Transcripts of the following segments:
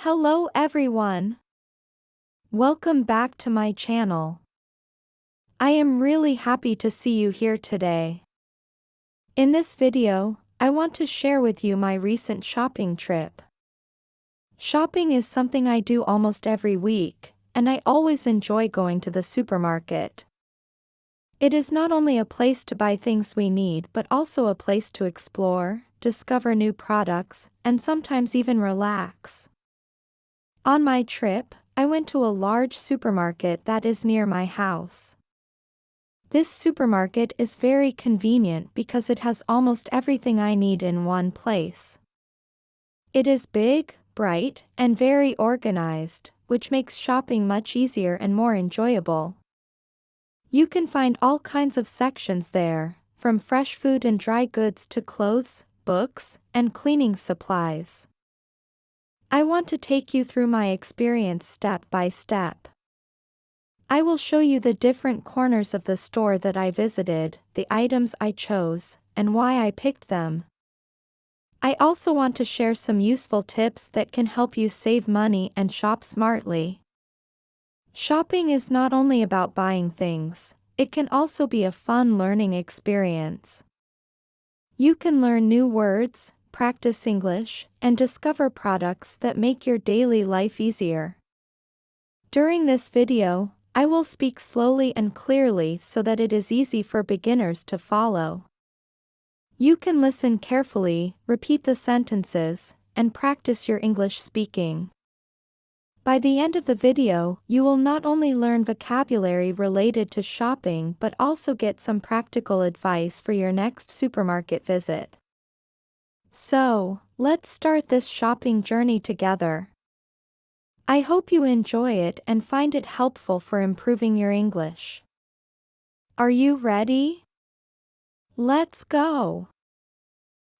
Hello everyone. Welcome back to my channel. I am really happy to see you here today. In this video, I want to share with you my recent shopping trip. Shopping is something I do almost every week, and I always enjoy going to the supermarket. It is not only a place to buy things we need but also a place to explore, discover new products, and sometimes even relax. On my trip, I went to a large supermarket that is near my house. This supermarket is very convenient because it has almost everything I need in one place. It is big, bright, and very organized, which makes shopping much easier and more enjoyable. You can find all kinds of sections there, from fresh food and dry goods to clothes, books, and cleaning supplies. I want to take you through my experience step by step. I will show you the different corners of the store that I visited, the items I chose, and why I picked them. I also want to share some useful tips that can help you save money and shop smartly. Shopping is not only about buying things, it can also be a fun learning experience. You can learn new words, practice English, and discover products that make your daily life easier. During this video, I will speak slowly and clearly so that it is easy for beginners to follow. You can listen carefully, repeat the sentences, and practice your English speaking. By the end of the video, you will not only learn vocabulary related to shopping but also get some practical advice for your next supermarket visit. So, let's start this shopping journey together. I hope you enjoy it and find it helpful for improving your English. Are you ready? Let's go!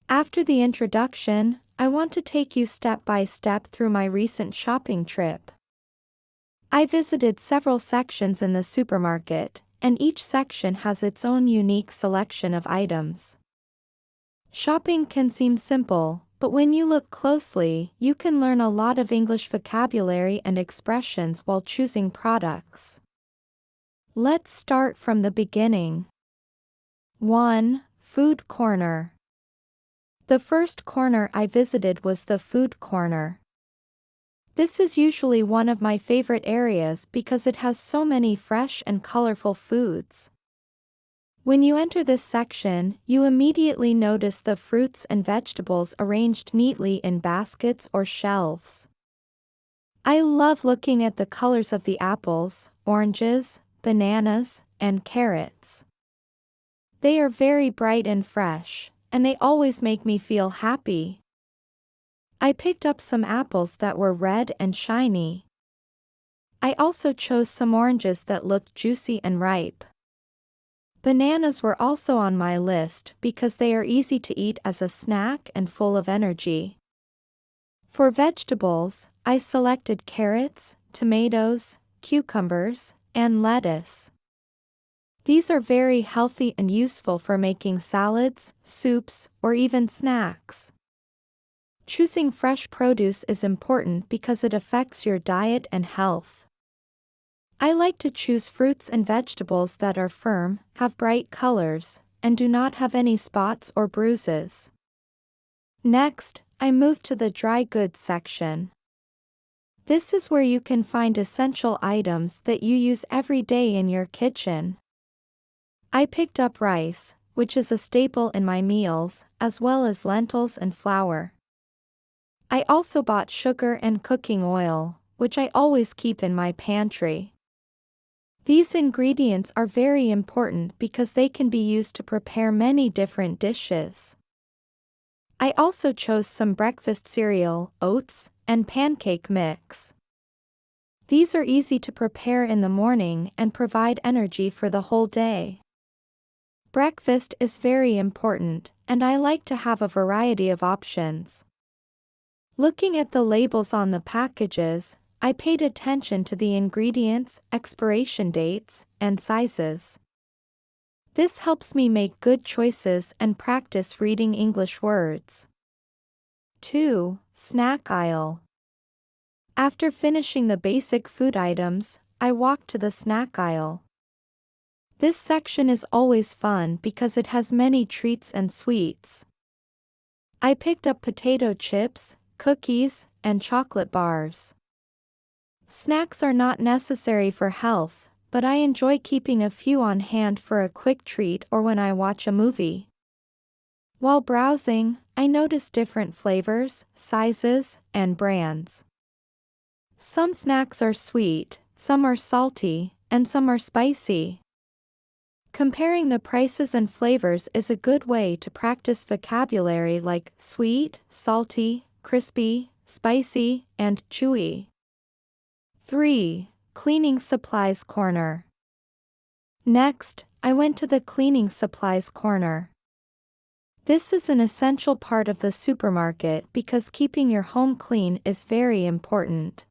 After the introduction, I want to take you step by step through my recent shopping trip. I visited several sections in the supermarket, and each section has its own unique selection of items. Shopping can seem simple, but when you look closely, you can learn a lot of English vocabulary and expressions while choosing products. Let's start from the beginning. 1. Food corner. The first corner I visited was the food corner. This is usually one of my favorite areas because it has so many fresh and colorful foods. When you enter this section, you immediately notice the fruits and vegetables arranged neatly in baskets or shelves. I love looking at the colors of the apples, oranges, bananas, and carrots. They are very bright and fresh, and they always make me feel happy. I picked up some apples that were red and shiny. I also chose some oranges that looked juicy and ripe. Bananas were also on my list because they are easy to eat as a snack and full of energy. For vegetables, I selected carrots, tomatoes, cucumbers, and lettuce. These are very healthy and useful for making salads, soups, or even snacks. Choosing fresh produce is important because it affects your diet and health. I like to choose fruits and vegetables that are firm, have bright colors, and do not have any spots or bruises. Next, I moved to the dry goods section. This is where you can find essential items that you use every day in your kitchen. I picked up rice, which is a staple in my meals, as well as lentils and flour. I also bought sugar and cooking oil, which I always keep in my pantry. These ingredients are very important because they can be used to prepare many different dishes. I also chose some breakfast cereal, oats, and pancake mix. These are easy to prepare in the morning and provide energy for the whole day. Breakfast is very important, and I like to have a variety of options. Looking at the labels on the packages, I paid attention to the ingredients, expiration dates, and sizes. This helps me make good choices and practice reading English words. 2. Snack aisle. After finishing the basic food items, I walked to the snack aisle. This section is always fun because it has many treats and sweets. I picked up potato chips, cookies, and chocolate bars. Snacks are not necessary for health, but I enjoy keeping a few on hand for a quick treat or when I watch a movie. While browsing, I noticed different flavors, sizes, and brands. Some snacks are sweet, some are salty, and some are spicy. Comparing the prices and flavors is a good way to practice vocabulary like sweet, salty, crispy, spicy, and chewy. 3. Cleaning supplies corner. Next, I went to the cleaning supplies corner. This is an essential part of the supermarket because keeping your home clean is very important.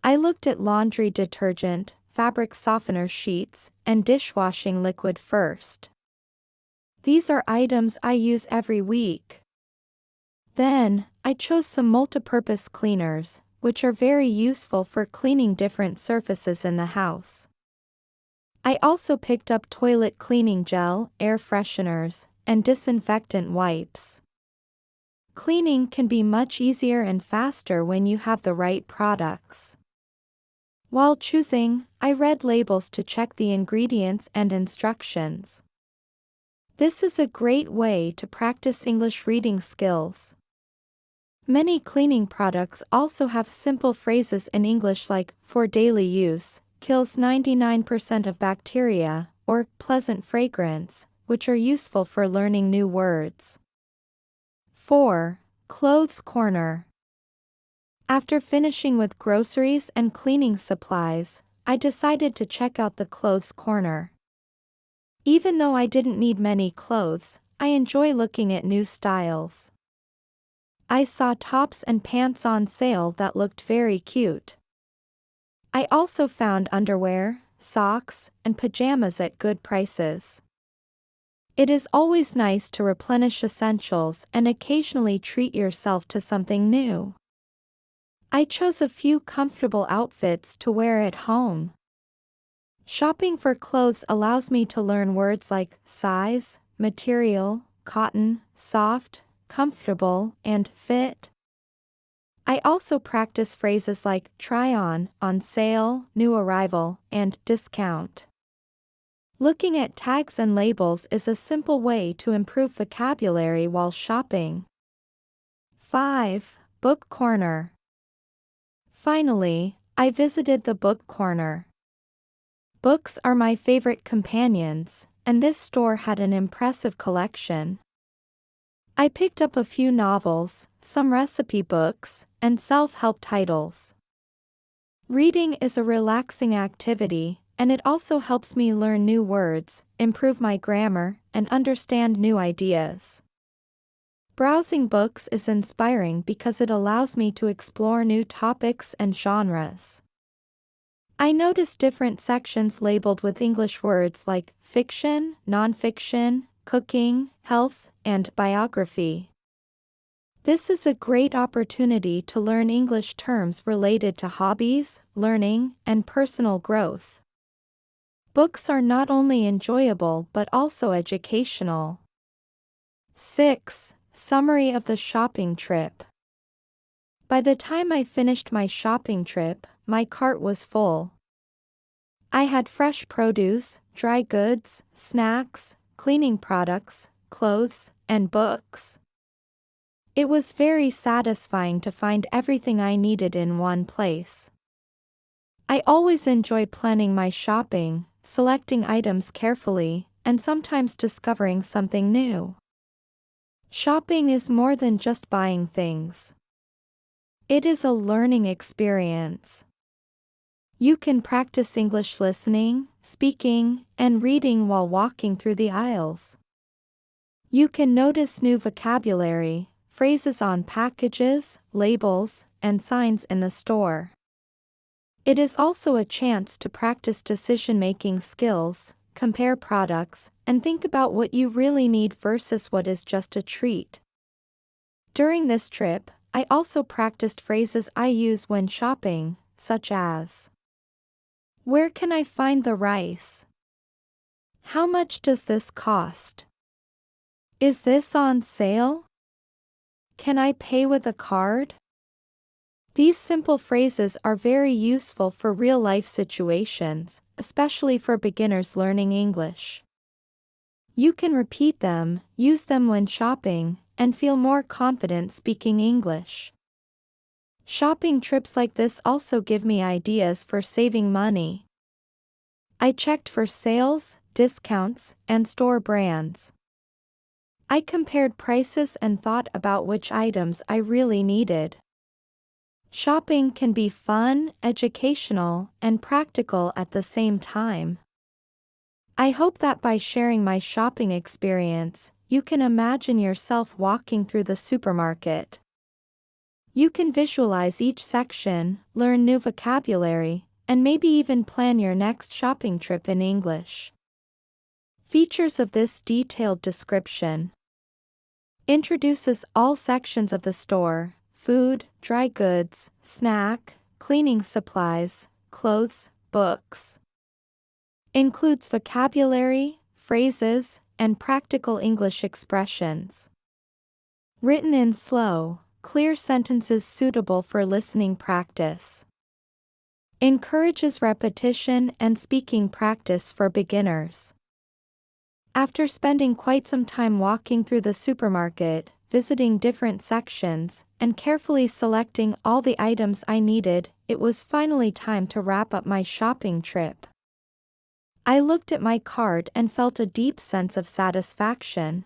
I looked at laundry detergent, fabric softener sheets, and dishwashing liquid first. These are items I use every week. Then, I chose some multipurpose cleaners, which are very useful for cleaning different surfaces in the house. I also picked up toilet cleaning gel, air fresheners, and disinfectant wipes. Cleaning can be much easier and faster when you have the right products. While choosing, I read labels to check the ingredients and instructions. This is a great way to practice English reading skills. Many cleaning products also have simple phrases in English like, for daily use, kills 99% of bacteria, or pleasant fragrance, which are useful for learning new words. 4. Clothes corner. After finishing with groceries and cleaning supplies, I decided to check out the clothes corner. Even though I didn't need many clothes, I enjoy looking at new styles. I saw tops and pants on sale that looked very cute. I also found underwear, socks, and pajamas at good prices. It is always nice to replenish essentials and occasionally treat yourself to something new. I chose a few comfortable outfits to wear at home. Shopping for clothes allows me to learn words like size, material, cotton, soft, comfortable, and fit. I also practice phrases like try on sale, new arrival, and discount. Looking at tags and labels is a simple way to improve vocabulary while shopping. 5. Book corner. Finally, I visited the book corner. Books are my favorite companions, and this store had an impressive collection. I picked up a few novels, some recipe books, and self-help titles. Reading is a relaxing activity, and it also helps me learn new words, improve my grammar, and understand new ideas. Browsing books is inspiring because it allows me to explore new topics and genres. I noticed different sections labeled with English words like fiction, nonfiction, cooking, health, and biography. This is a great opportunity to learn English terms related to hobbies, learning, and personal growth. Books are not only enjoyable but also educational. 6. Summary of the shopping trip. By the time I finished my shopping trip, my cart was full. I had fresh produce, dry goods, snacks, cleaning products, clothes, and books. It was very satisfying to find everything I needed in one place. I always enjoy planning my shopping, selecting items carefully, and sometimes discovering something new. Shopping is more than just buying things. It is a learning experience. You can practice English listening, speaking, and reading while walking through the aisles. You can notice new vocabulary, phrases on packages, labels, and signs in the store. It is also a chance to practice decision-making skills, compare products, and think about what you really need versus what is just a treat. During this trip, I also practiced phrases I use when shopping, such as, "Where can I find the rice? How much does this cost? Is this on sale? Can I pay with a card?" These simple phrases are very useful for real-life situations, especially for beginners learning English. You can repeat them, use them when shopping, and feel more confident speaking English. Shopping trips like this also give me ideas for saving money. I checked for sales, discounts, and store brands. I compared prices and thought about which items I really needed. Shopping can be fun, educational, and practical at the same time. I hope that by sharing my shopping experience, you can imagine yourself walking through the supermarket. You can visualize each section, learn new vocabulary, and maybe even plan your next shopping trip in English. Features of this detailed description: introduces all sections of the store: food, dry goods, snack, cleaning supplies, clothes, books. Includes vocabulary, phrases, and practical English expressions. Written in slow, clear sentences suitable for listening practice. Encourages repetition and speaking practice for beginners. After spending quite some time walking through the supermarket, visiting different sections, and carefully selecting all the items I needed, it was finally time to wrap up my shopping trip. I looked at my cart and felt a deep sense of satisfaction.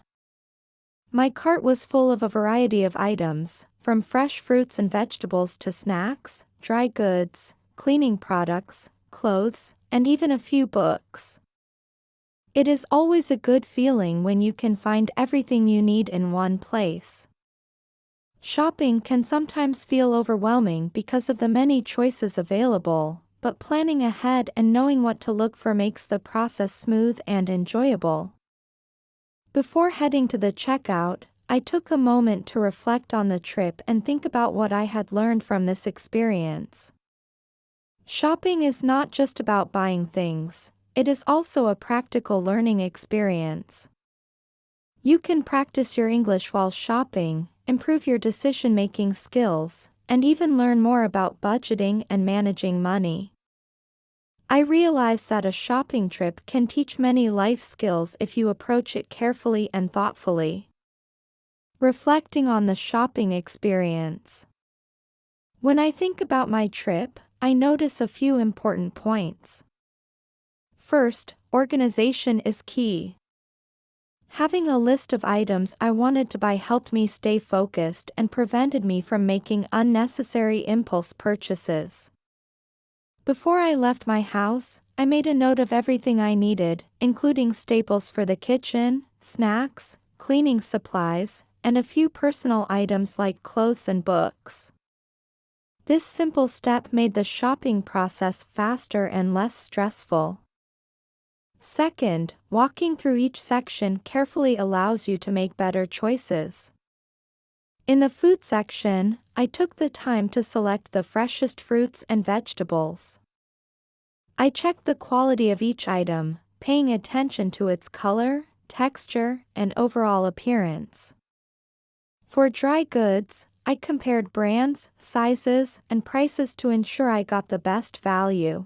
My cart was full of a variety of items, from fresh fruits and vegetables to snacks, dry goods, cleaning products, clothes, and even a few books. It is always a good feeling when you can find everything you need in one place. Shopping can sometimes feel overwhelming because of the many choices available, but planning ahead and knowing what to look for makes the process smooth and enjoyable. Before heading to the checkout, I took a moment to reflect on the trip and think about what I had learned from this experience. Shopping is not just about buying things, it is also a practical learning experience. You can practice your English while shopping, improve your decision-making skills, and even learn more about budgeting and managing money. I realize that a shopping trip can teach many life skills if you approach it carefully and thoughtfully. Reflecting on the shopping experience. When I think about my trip, I notice a few important points. First, organization is key. Having a list of items I wanted to buy helped me stay focused and prevented me from making unnecessary impulse purchases. Before I left my house, I made a note of everything I needed, including staples for the kitchen, snacks, cleaning supplies, and a few personal items like clothes and books. This simple step made the shopping process faster and less stressful. Second, walking through each section carefully allows you to make better choices. In the food section, I took the time to select the freshest fruits and vegetables. I checked the quality of each item, paying attention to its color, texture, and overall appearance. For dry goods, I compared brands, sizes, and prices to ensure I got the best value.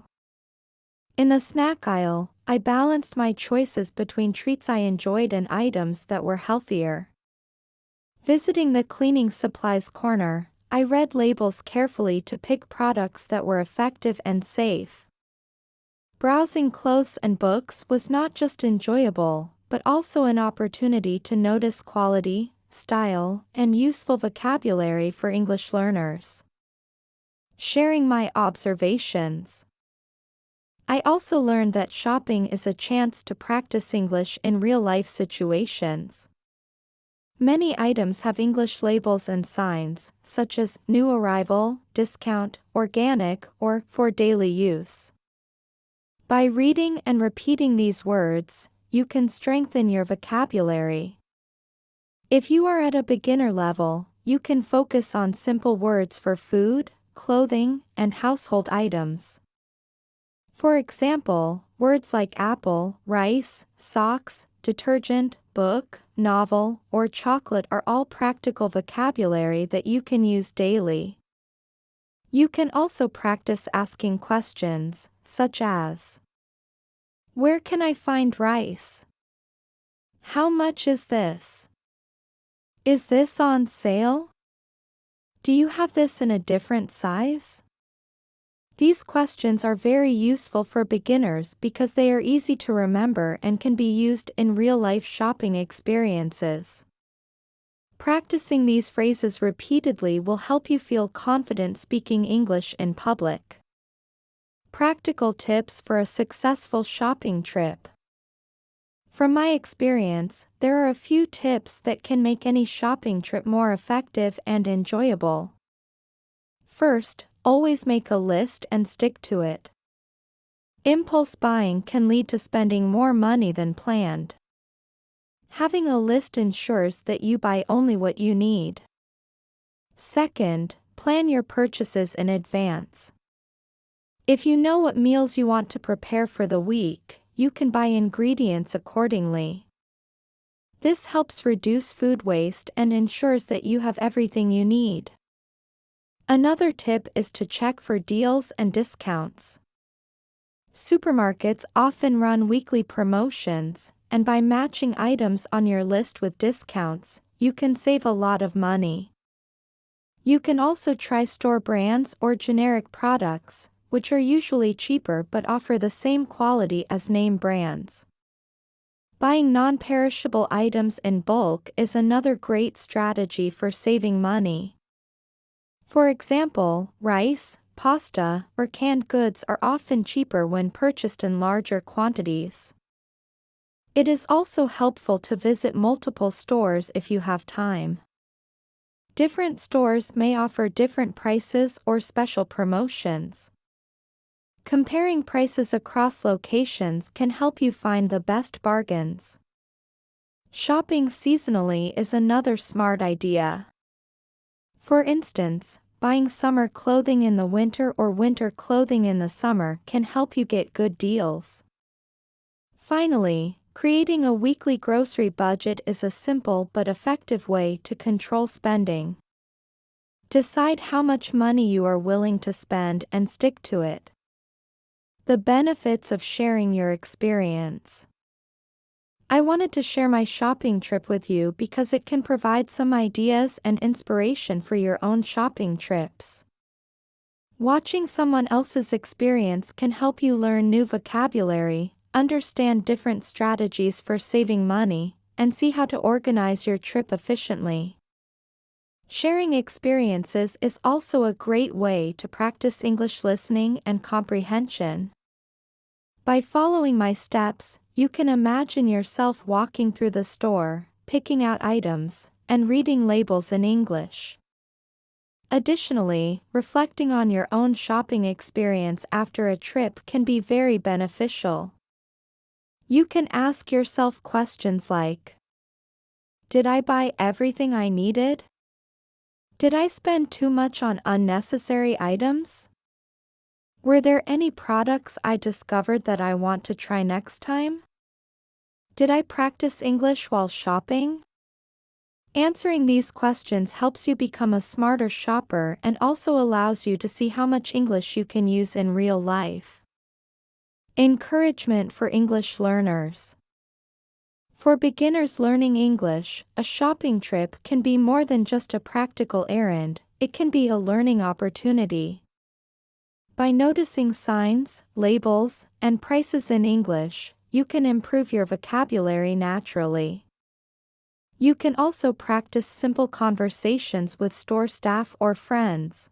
In the snack aisle, I balanced my choices between treats I enjoyed and items that were healthier. Visiting the cleaning supplies corner, I read labels carefully to pick products that were effective and safe. Browsing clothes and books was not just enjoyable, but also an opportunity to notice quality, style, and useful vocabulary for English learners. Sharing my observations. I also learned that shopping is a chance to practice English in real-life situations. Many items have English labels and signs, such as new arrival, discount, organic, or for daily use. By reading and repeating these words, you can strengthen your vocabulary. If you are at a beginner level, you can focus on simple words for food, clothing, and household items. For example, words like apple, rice, socks, detergent, book, novel, or chocolate are all practical vocabulary that you can use daily. You can also practice asking questions, such as, "Where can I find rice? How much is this? Is this on sale? Do you have this in a different size?" These questions are very useful for beginners because they are easy to remember and can be used in real-life shopping experiences. Practicing these phrases repeatedly will help you feel confident speaking English in public. Practical tips for a successful shopping trip. From my experience, there are a few tips that can make any shopping trip more effective and enjoyable. First, always make a list and stick to it. Impulse buying can lead to spending more money than planned. Having a list ensures that you buy only what you need. Second, plan your purchases in advance. If you know what meals you want to prepare for the week, you can buy ingredients accordingly. This helps reduce food waste and ensures that you have everything you need. Another tip is to check for deals and discounts. Supermarkets often run weekly promotions, and by matching items on your list with discounts, you can save a lot of money. You can also try store brands or generic products, which are usually cheaper but offer the same quality as name brands. Buying non-perishable items in bulk is another great strategy for saving money. For example, rice, pasta, or canned goods are often cheaper when purchased in larger quantities. It is also helpful to visit multiple stores if you have time. Different stores may offer different prices or special promotions. Comparing prices across locations can help you find the best bargains. Shopping seasonally is another smart idea. For instance, buying summer clothing in the winter or winter clothing in the summer can help you get good deals. Finally, creating a weekly grocery budget is a simple but effective way to control spending. Decide how much money you are willing to spend and stick to it. The benefits of sharing your experience. I wanted to share my shopping trip with you because it can provide some ideas and inspiration for your own shopping trips. Watching someone else's experience can help you learn new vocabulary, understand different strategies for saving money, and see how to organize your trip efficiently. Sharing experiences is also a great way to practice English listening and comprehension. By following my steps, you can imagine yourself walking through the store, picking out items, and reading labels in English. Additionally, reflecting on your own shopping experience after a trip can be very beneficial. You can ask yourself questions like, "Did I buy everything I needed? Did I spend too much on unnecessary items? Were there any products I discovered that I want to try next time? Did I practice English while shopping?" Answering these questions helps you become a smarter shopper and also allows you to see how much English you can use in real life. Encouragement for English learners. For beginners learning English, a shopping trip can be more than just a practical errand, it can be a learning opportunity. By noticing signs, labels, and prices in English, you can improve your vocabulary naturally. You can also practice simple conversations with store staff or friends.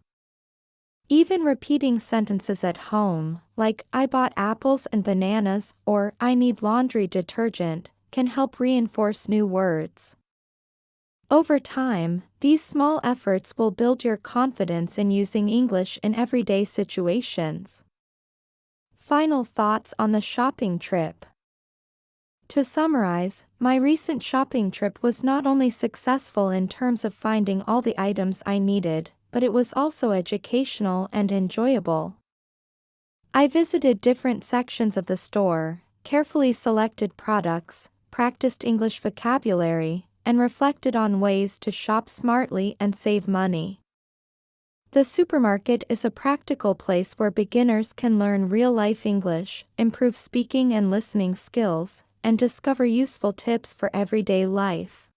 Even repeating sentences at home, like "I bought apples and bananas" or "I need laundry detergent," can help reinforce new words. Over time, these small efforts will build your confidence in using English in everyday situations. Final thoughts on the shopping trip. To summarize, my recent shopping trip was not only successful in terms of finding all the items I needed, but it was also educational and enjoyable. I visited different sections of the store, carefully selected products, practiced English vocabulary, and reflected on ways to shop smartly and save money. The supermarket is a practical place where beginners can learn real-life English, improve speaking and listening skills, and discover useful tips for everyday life.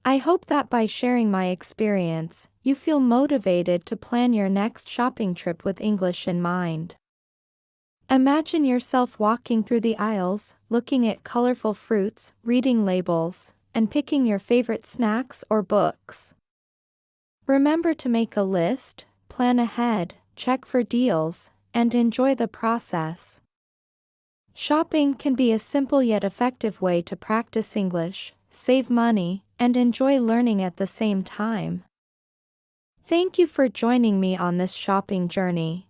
I hope that by sharing my experience, you feel motivated to plan your next shopping trip with English in mind. Imagine yourself walking through the aisles, looking at colorful fruits, reading labels, and picking your favorite snacks or books. Remember to make a list, plan ahead, check for deals, and enjoy the process. Shopping can be a simple yet effective way to practice English, save money, and enjoy learning at the same time. Thank you for joining me on this shopping journey.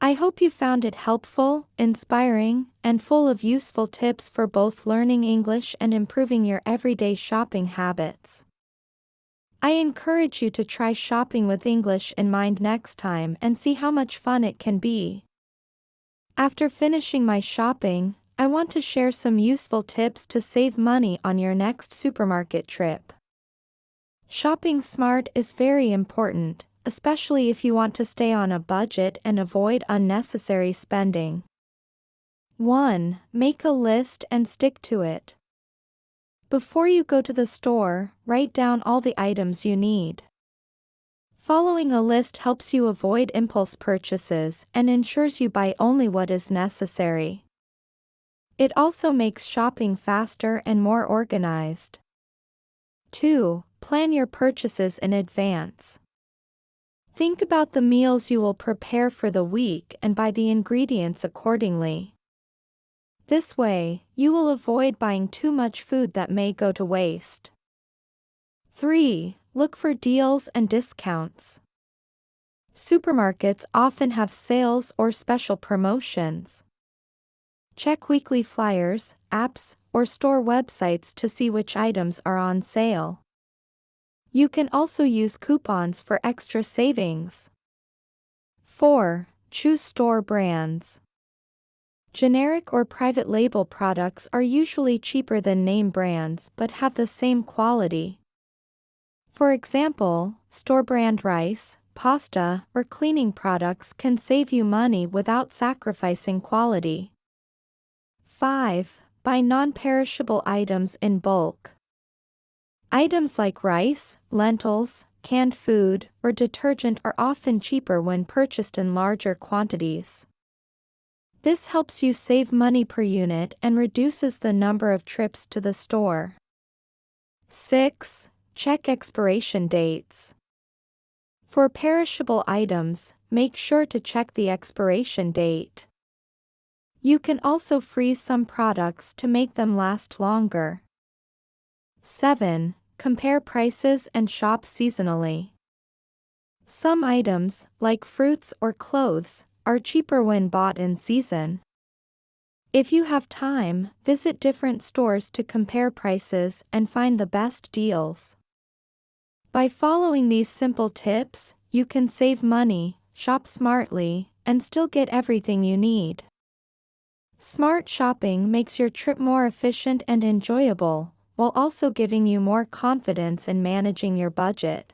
I hope you found it helpful, inspiring, and full of useful tips for both learning English and improving your everyday shopping habits. I encourage you to try shopping with English in mind next time and see how much fun it can be. After finishing my shopping, I want to share some useful tips to save money on your next supermarket trip. Shopping smart is very important, especially if you want to stay on a budget and avoid unnecessary spending. 1. Make a list and stick to it. Before you go to the store, write down all the items you need. Following a list helps you avoid impulse purchases and ensures you buy only what is necessary. It also makes shopping faster and more organized. 2. Plan your purchases in advance. Think about the meals you will prepare for the week and buy the ingredients accordingly. This way, you will avoid buying too much food that may go to waste. 3. Look for deals and discounts. Supermarkets often have sales or special promotions. Check weekly flyers, apps, or store websites to see which items are on sale. You can also use coupons for extra savings. 4. Choose store brands. Generic or private label products are usually cheaper than name brands but have the same quality. For example, store-brand rice, pasta, or cleaning products can save you money without sacrificing quality. 5. Buy non-perishable items in bulk. Items like rice, lentils, canned food, or detergent are often cheaper when purchased in larger quantities. This helps you save money per unit and reduces the number of trips to the store. 6. Check expiration dates. For perishable items, make sure to check the expiration date. You can also freeze some products to make them last longer. 7. Compare prices and shop seasonally. Some items, like fruits or clothes, are cheaper when bought in season. If you have time, visit different stores to compare prices and find the best deals. By following these simple tips, you can save money, shop smartly, and still get everything you need. Smart shopping makes your trip more efficient and enjoyable, while also giving you more confidence in managing your budget.